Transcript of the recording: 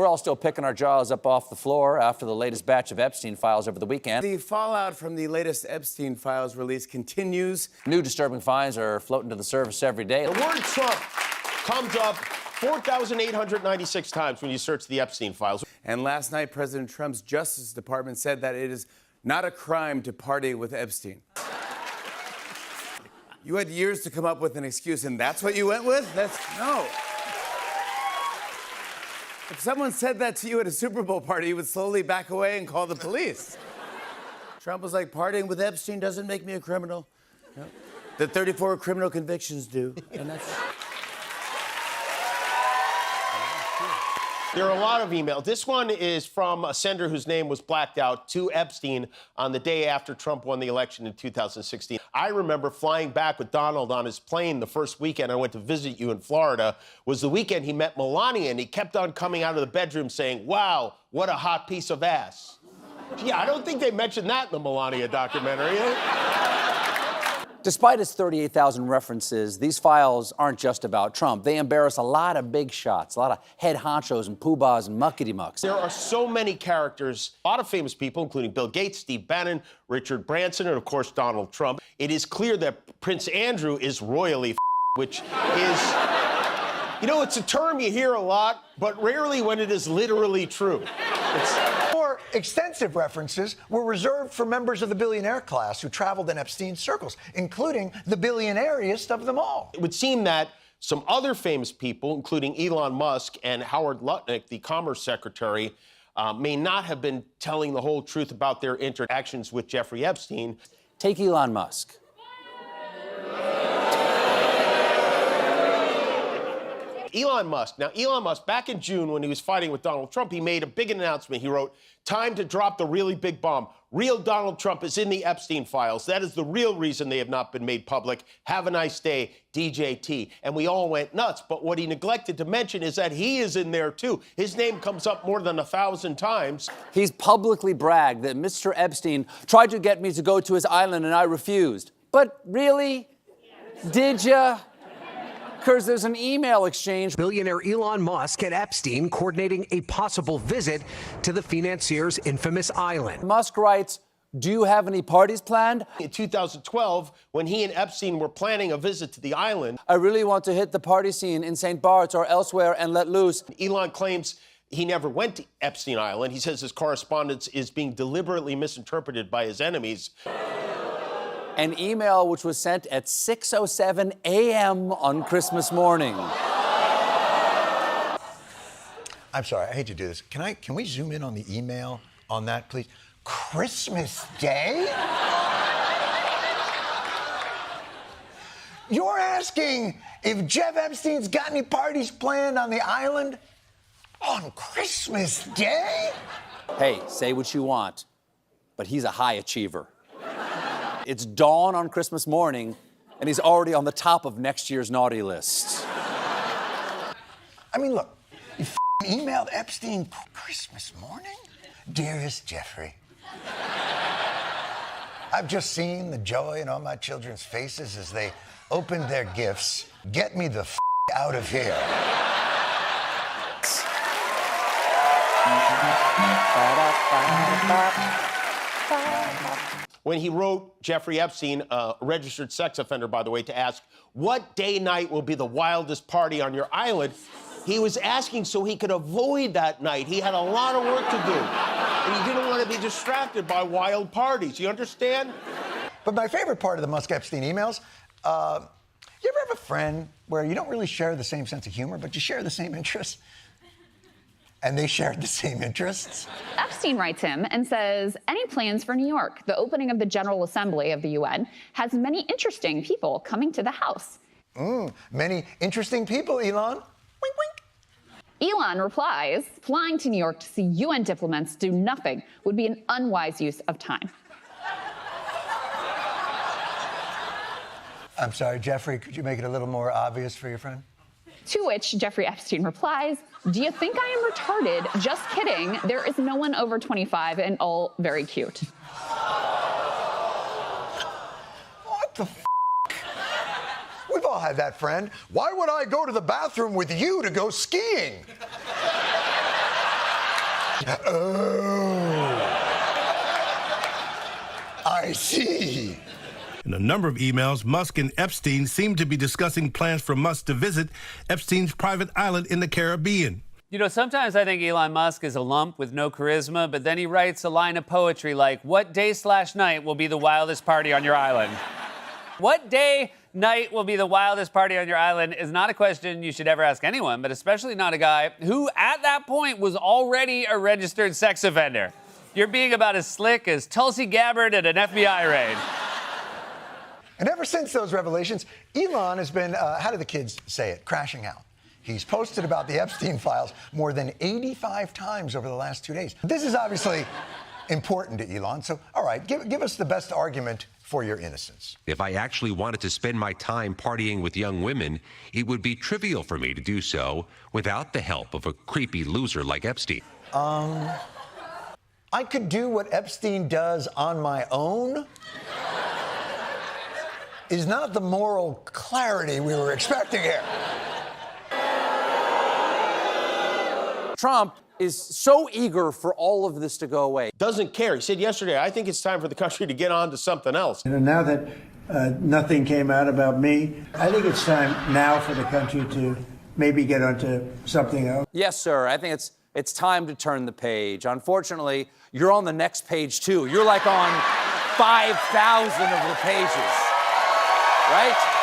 We're all still picking our jaws up off the floor after the latest batch of Epstein files over the weekend. The fallout from the latest Epstein files release continues. New disturbing finds are floating to the surface every day. The word Trump comes up 4,896 times when you search the Epstein files. And last night, President Trump's Justice Department said that it is not a crime to party with Epstein. You had years to come up with an excuse, and that's what you went with? No. If someone said that to you at a Super Bowl party, you would slowly back away and call the police. Trump was like, partying with Epstein doesn't make me a criminal. No. The 34 criminal convictions do, and that's... There are a lot of emails. This one is from a sender whose name was blacked out to Epstein on the day after Trump won the election in 2016. I remember flying back with Donald on his plane the first weekend I went to visit you in Florida. Was the weekend he met Melania, and he kept on coming out of the bedroom saying, wow, what a hot piece of ass. Yeah, I don't think they mentioned that in the Melania documentary. Despite its 38,000 references, these files aren't just about Trump. They embarrass a lot of big shots, a lot of head honchos and poobahs and muckety-mucks. There are so many characters, a lot of famous people, including Bill Gates, Steve Bannon, Richard Branson, and, of course, Donald Trump. It is clear that Prince Andrew is royally which is, you know, it's a term you hear a lot, but rarely when it is literally true. More extensive references were reserved for members of the billionaire class who traveled in Epstein's circles, including the billionairiest of them all. It would seem that some other famous people, including Elon Musk and Howard Lutnick, the Commerce Secretary, may not have been telling the whole truth about their interactions with Jeffrey Epstein. Take Elon Musk. Elon Musk. Now, Elon Musk, back in June when he was fighting with Donald Trump, he made a big announcement. He wrote, time to drop the really big bomb. Real Donald Trump is in the Epstein files. That is the real reason they have not been made public. Have a nice day, DJT. And we all went nuts. But what he neglected to mention is that he is in there, too. His name comes up more than 1,000 times. He's publicly bragged that Mr. Epstein tried to get me to go to his island and I refused. But really? Did ya? Because there's an email exchange. Billionaire Elon Musk and Epstein coordinating a possible visit to the financier's infamous island. Musk writes, do you have any parties planned? In 2012, when he and Epstein were planning a visit to the island, I really want to hit the party scene in St. Bart's or elsewhere and let loose. Elon claims he never went to Epstein Island. He says his correspondence is being deliberately misinterpreted by his enemies. An email which was sent at 6:07 a.m. on Christmas morning. I'm sorry, I hate to do this. Can we zoom in on the email on that, please? Christmas Day? You're asking if Jeff Epstein's got any parties planned on the island on Christmas Day? Hey, say what you want, but he's a high achiever. It's dawn on Christmas morning, and he's already on the top of next year's naughty list. I mean, look, you emailed Epstein Christmas morning? Dearest Jeffrey, I've just seen the joy in all my children's faces as they opened their gifts. Get me the out of here. When he wrote Jeffrey Epstein, a registered sex offender, by the way, to ask, what day night will be the wildest party on your island? He was asking so he could avoid that night. He had a lot of work to do. And he didn't want to be distracted by wild parties. You understand? But my favorite part of the Musk-Epstein emails, you ever have a friend where you don't really share the same sense of humor, but you share the same interests? And they shared the same interests? Epstein writes him and says, any plans for New York? The opening of the General Assembly of the UN has many interesting people coming to the House. Many interesting people, Elon. Wink, wink. Elon replies, flying to New York to see UN diplomats do nothing would be an unwise use of time. I'm sorry, Jeffrey, could you make it a little more obvious for your friend? To which Jeffrey Epstein replies, do you think I am retarded? Just kidding. There is no one over 25 and all very cute. What the f***? We've all had that friend. Why would I go to the bathroom with you to go skiing? Oh. I see. In a number of emails, Musk and Epstein seem to be discussing plans for Musk to visit Epstein's private island in the Caribbean. You know, sometimes I think Elon Musk is a lump with no charisma, but then he writes a line of poetry like, "What day/night will be the wildest party on your island?" What day, night will be the wildest party on your island is not a question you should ever ask anyone, but especially not a guy who, at that point, was already a registered sex offender. You're being about as slick as Tulsi Gabbard at an FBI raid. And ever since those revelations, Elon has been, how do the kids say it, crashing out. He's posted about the Epstein files more than 85 times over the last 2 days. This is obviously important to Elon, so all right, give us the best argument for your innocence. If I actually wanted to spend my time partying with young women, it would be trivial for me to do so without the help of a creepy loser like Epstein. I could do what Epstein does on my own. Is not the moral clarity we were expecting here. Trump is so eager for all of this to go away. Doesn't care. He said yesterday, I think it's time for the country to get on to something else. And now that nothing came out about me, I think it's time now for the country to maybe get onto something else. Yes, sir. I think it's time to turn the page. Unfortunately, you're on the next page, too. You're like on 5,000 of the pages, right?